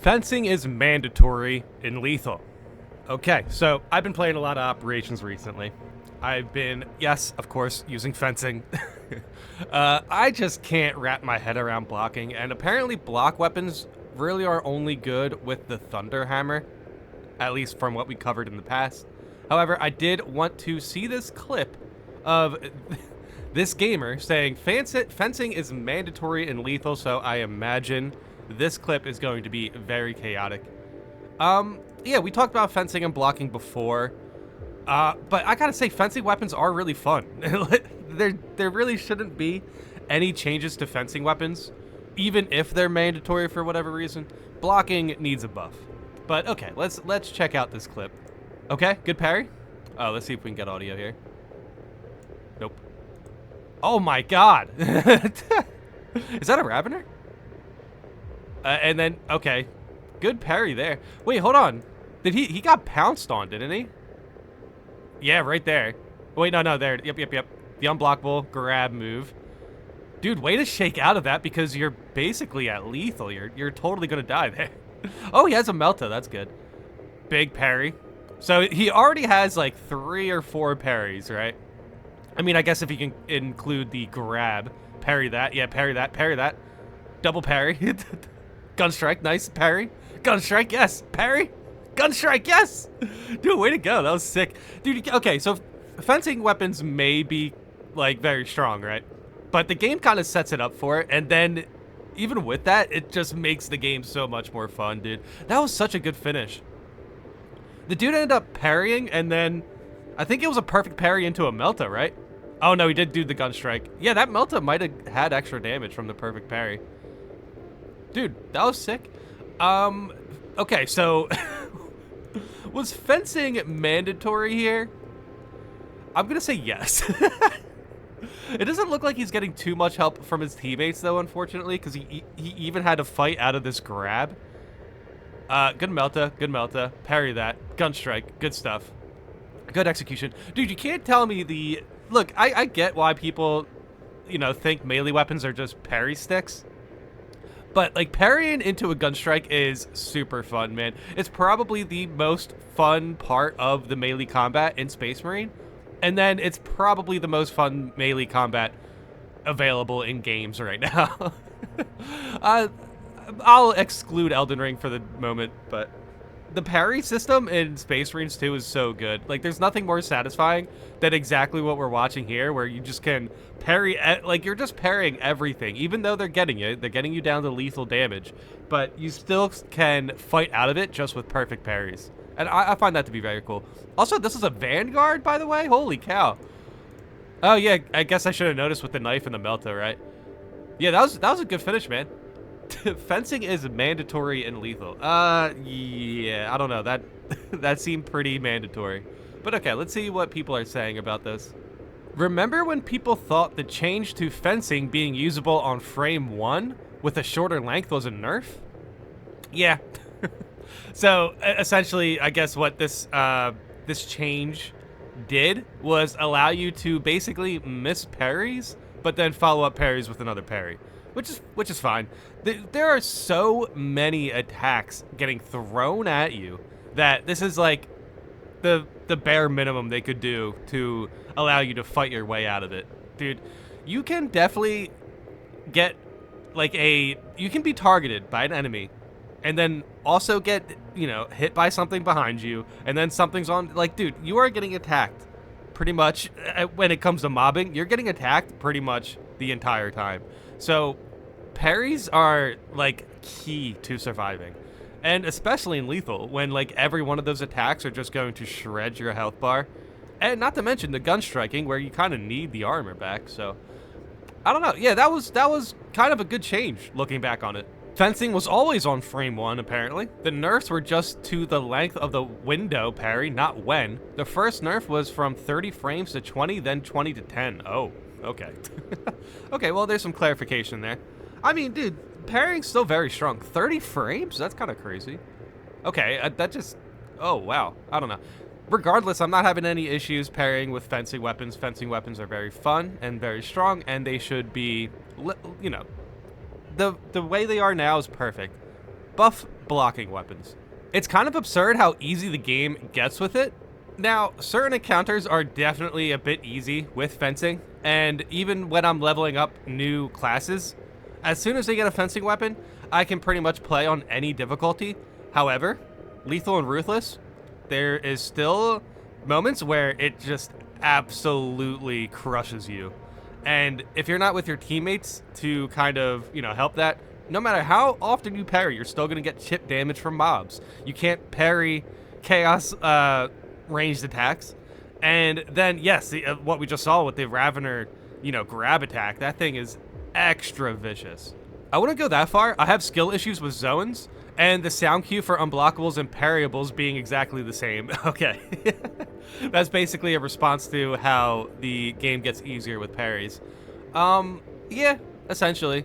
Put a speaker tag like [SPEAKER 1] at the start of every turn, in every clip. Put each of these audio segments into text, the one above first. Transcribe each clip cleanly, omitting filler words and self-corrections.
[SPEAKER 1] Fencing is mandatory in Lethal. Okay, so I've been playing a lot of operations recently. I've been, yes, of course, using fencing. I just can't wrap my head around blocking, and apparently block weapons really are only good with the Thunder Hammer, at least from what we covered in the past. However, I did want to see this clip of this gamer saying fencing is mandatory in Lethal, so I imagine this clip is going to be very chaotic. Yeah, we talked about fencing and blocking before, but I gotta say, fencing weapons are really fun. There really shouldn't be any changes to fencing weapons, even if they're mandatory for whatever reason. Blocking needs a buff. But okay, let's check out this clip. Okay, good parry. Oh, let's see if we can get audio here. Nope. Oh my god! Is that a Ravener? And then, okay, good parry there. Wait, hold on. Did he got pounced on, didn't he? Yeah, right there. Wait, no, there. Yep. The unblockable grab move. Dude, way to shake out of that because you're basically at lethal. You're totally gonna die there. Oh, he has a Melta. That's good. Big parry. So he already has like 3 or 4 parries, right? I mean, I guess if you can include the grab. Parry that. Yeah, parry that. Double parry. Gun strike, nice, parry. Gun strike, yes, parry. Gun strike, yes. Dude, way to go, that was sick. Dude, okay, so fencing weapons may be, like, very strong, right? But the game kind of sets it up for it, and then, even with that, it just makes the game so much more fun, dude. That was such a good finish. The dude ended up parrying, and then, I think it was a perfect parry into a Melta, right? Oh, no, he did do the gun strike. Yeah, that Melta might have had extra damage from the perfect parry. Dude, that was sick. Okay, so was fencing mandatory here? I'm gonna say yes. It doesn't look like he's getting too much help from his teammates, though, unfortunately, because he even had to fight out of this grab. Good Melta. Parry that. Gun strike. Good stuff. Good execution. Dude, you can't tell me the... Look, I get why people, you know, think melee weapons are just parry sticks. But, like, parrying into a gun strike is super fun, man. It's probably the most fun part of the melee combat in Space Marine. And then it's probably the most fun melee combat available in games right now. I'll exclude Elden Ring for the moment, but the parry system in Space Marines 2 is so good. Like, there's nothing more satisfying than exactly what we're watching here, where you just can parry, like, you're just parrying everything. Even though they're getting you down to lethal damage, but you still can fight out of it just with perfect parries. And I find that to be very cool. Also, this is a Vanguard, by the way? Holy cow. Oh, yeah, I guess I should have noticed with the knife and the Melta, right? Yeah, that was a good finish, man. Fencing is mandatory in lethal. Yeah, I don't know. That seemed pretty mandatory. But okay, let's see what people are saying about this. Remember when people thought the change to fencing being usable on frame 1 with a shorter length was a nerf? Yeah. So essentially, I guess what this change did was allow you to basically miss parries, but then follow up parries with another parry. Which is fine. There are so many attacks getting thrown at you that this is like the bare minimum they could do to allow you to fight your way out of it. Dude, you can definitely get like you can be targeted by an enemy and then also get, you know, hit by something behind you, and then something's on, like, dude, you are getting attacked pretty much when it comes to mobbing. You're getting attacked pretty much the entire time. So parries are, like, key to surviving. And especially in lethal, when, like, every one of those attacks are just going to shred your health bar. And not to mention the gun striking, where you kind of need the armor back. So, I don't know. Yeah, that was kind of a good change, looking back on it. Fencing was always on frame 1, apparently. The nerfs were just to the length of the window parry, not when. The first nerf was from 30 frames to 20, then 20 to 10. Oh. Okay. Okay, well, there's some clarification there. I mean, dude, parrying's still very strong. 30 frames? That's kind of crazy. Okay, that just... Oh, wow. I don't know. Regardless, I'm not having any issues parrying with fencing weapons. Fencing weapons are very fun and very strong, and they should be, you know... The way they are now is perfect. buff blocking weapons. It's kind of absurd how easy the game gets with it. Now, certain encounters are definitely a bit easy with fencing, and even when I'm leveling up new classes, as soon as they get a fencing weapon, I can pretty much play on any difficulty. However, Lethal and Ruthless, there is still moments where it just absolutely crushes you. And if you're not with your teammates to kind of, help that, no matter how often you parry, you're still going to get chip damage from mobs. You can't parry chaos ranged attacks. And then, yes, what we just saw with the Ravener, grab attack, that thing is extra vicious. I wouldn't go that far. I have skill issues with zones, and the sound cue for unblockables and parryables being exactly the same. Okay. That's basically a response to how the game gets easier with parries. Yeah, essentially.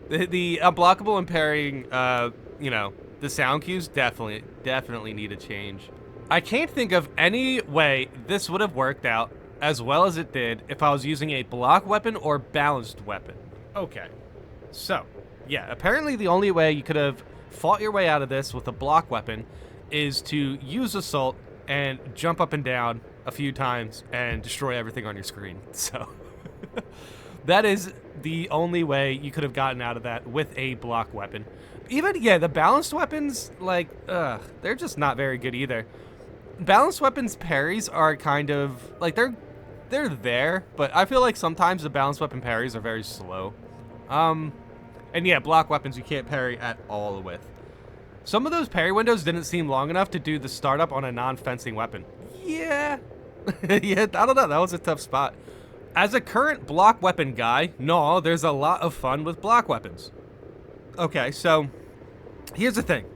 [SPEAKER 1] The unblockable and parrying, the sound cues definitely need a change. I can't think of any way this would have worked out as well as it did if I was using a block weapon or balanced weapon. Okay, so, yeah, apparently the only way you could have fought your way out of this with a block weapon is to use Assault and jump up and down a few times and destroy everything on your screen. So, that is the only way you could have gotten out of that with a block weapon. Even, yeah, the balanced weapons, they're just not very good either. Balanced weapons parries are kind of, they're there, but I feel like sometimes the balanced weapon parries are very slow. And yeah, block weapons you can't parry at all with. Some of those parry windows didn't seem long enough to do the startup on a non-fencing weapon. Yeah. Yeah, I don't know, that was a tough spot. As a current block weapon guy, no, there's a lot of fun with block weapons. Okay, so here's the thing.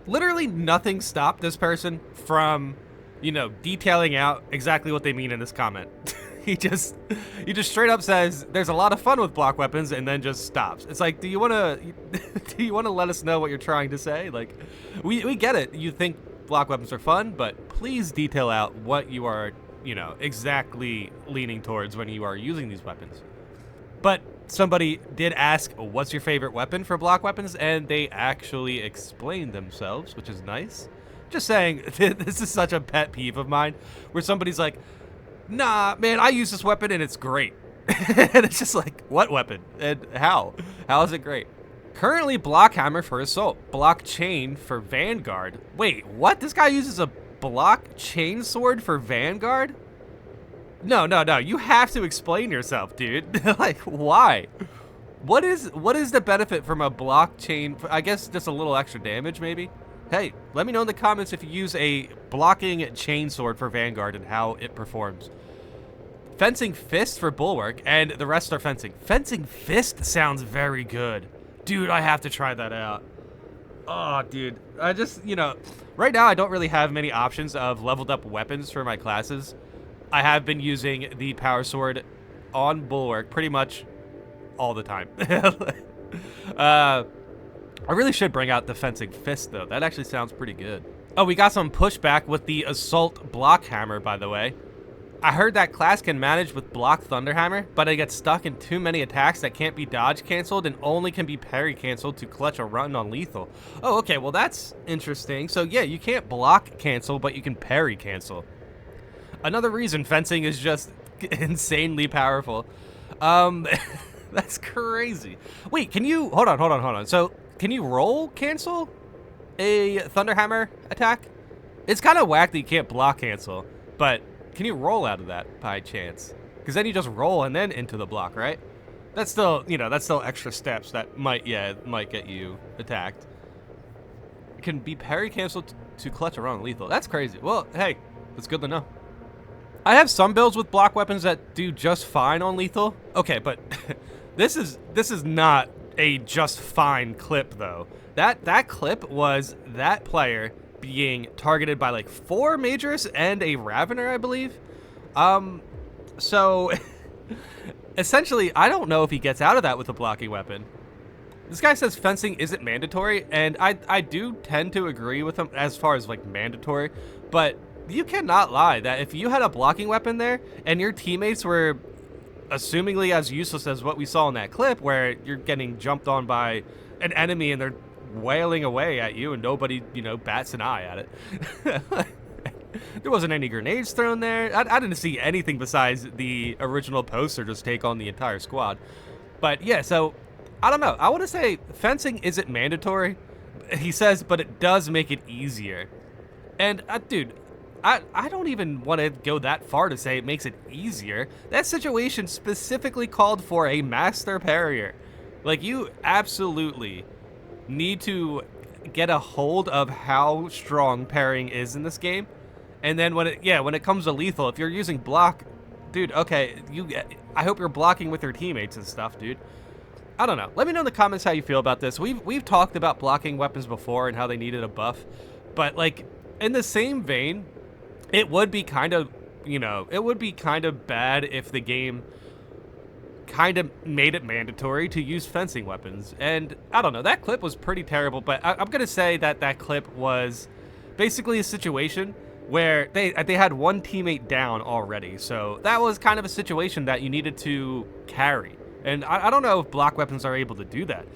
[SPEAKER 1] Literally nothing stopped this person from, detailing out exactly what they mean in this comment. He just straight up says there's a lot of fun with block weapons and then just stops. It's like, do you want to let us know what you're trying to say? Like, we get it. You think block weapons are fun, but please detail out what you are, exactly leaning towards when you are using these weapons. But somebody did ask, what's your favorite weapon for block weapons? And they actually explained themselves, which is nice. Just saying, this is such a pet peeve of mine, where somebody's like, nah, man, I use this weapon and it's great. And it's just like, what weapon? And how? How is it great? Currently, block hammer for assault, block chain for vanguard. Wait, what? This guy uses a block chain sword for vanguard? No, you have to explain yourself, dude. Like, why? What is the benefit from a block chain? I guess just a little extra damage, maybe? Hey, let me know in the comments if you use a blocking chainsword for Vanguard and how it performs. Fencing Fist for Bulwark, and the rest are fencing. Fencing Fist sounds very good. Dude, I have to try that out. Oh, dude. I just, right now I don't really have many options of leveled up weapons for my classes. I have been using the Power Sword on Bulwark pretty much all the time. I really should bring out the Fencing Fist, though. That actually sounds pretty good. Oh, we got some pushback with the Assault Block Hammer, by the way. I heard that class can manage with Block Thunderhammer, but it gets stuck in too many attacks that can't be dodge canceled and only can be parry canceled to clutch a run on lethal. Oh, okay, well that's interesting. So yeah, you can't block cancel, but you can parry cancel. Another reason fencing is just insanely powerful. That's crazy. Wait, can you, hold on. So, can you roll cancel a Thunderhammer attack? It's kind of whack that you can't block cancel, but can you roll out of that by chance? Because then you just roll and then into the block, right? That's still, that's still extra steps that might get you attacked. It can be parry canceled to clutch around lethal. That's crazy. Well, hey, that's good to know. I have some builds with block weapons that do just fine on lethal. Okay, but this is not a just fine clip though. That clip was that player being targeted by like 4 Majors and a Ravener, I believe. So essentially, I don't know if he gets out of that with a blocking weapon. This guy says fencing isn't mandatory, and I do tend to agree with him as far as like mandatory, but you cannot lie that if you had a blocking weapon there and your teammates were assumingly as useless as what we saw in that clip where you're getting jumped on by, an enemy and they're wailing away at you and nobody, you know, bats an eye at it. There wasn't any grenades thrown there. I didn't see anything besides the original poster just take on the entire squad. But yeah, so I don't know. I want to say fencing isn't mandatory, he says, but it does make it easier. And dude, I don't even want to go that far to say it makes it easier. That situation specifically called for a master parrier. Like, you absolutely need to get a hold of how strong parrying is in this game. And then when it comes to lethal, if you're using block, dude, okay, I hope you're blocking with your teammates and stuff, dude. I don't know. Let me know in the comments how you feel about this. We've talked about blocking weapons before and how they needed a buff, but like in the same vein, it would be kind of, you know, it would be kind of bad if the game kind of made it mandatory to use fencing weapons. And I don't know, that clip was pretty terrible, but I'm gonna say that clip was basically a situation where they had one teammate down already, so that was kind of a situation that you needed to carry. And I don't know if block weapons are able to do that.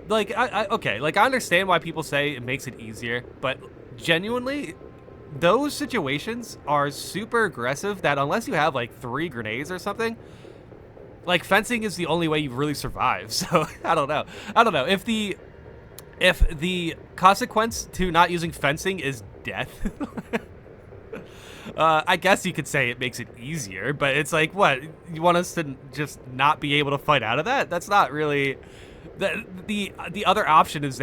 [SPEAKER 1] Like, okay, like I understand why people say it makes it easier, but genuinely, those situations are super aggressive that unless you have like 3 grenades or something, like fencing is the only way you really survive. So I don't know. If the consequence to not using fencing is death, I guess you could say it makes it easier, but it's like, what? You want us to just not be able to fight out of that? That's not really... The other option is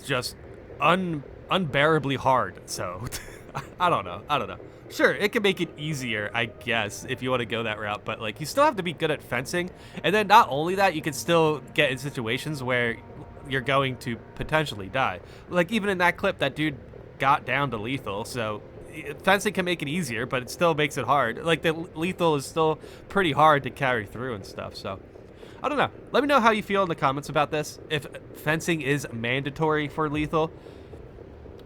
[SPEAKER 1] just unbearably hard, so... I don't know. Sure, it can make it easier, I guess, if you want to go that route, but like you still have to be good at fencing, and then not only that, you can still get in situations where you're going to potentially die. Like even in that clip, that dude got down to lethal, so fencing can make it easier, but it still makes it hard. Like the lethal is still pretty hard to carry through and stuff, so I don't know. Let me know how you feel in the comments about this, if fencing is mandatory for lethal.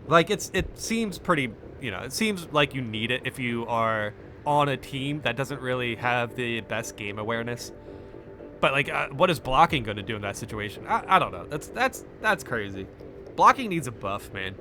[SPEAKER 1] Like it seems pretty, you know, it seems like you need it if you are on a team that doesn't really have the best game awareness. But like, what is blocking going to do in that situation? I don't know. That's crazy. Blocking needs a buff, man.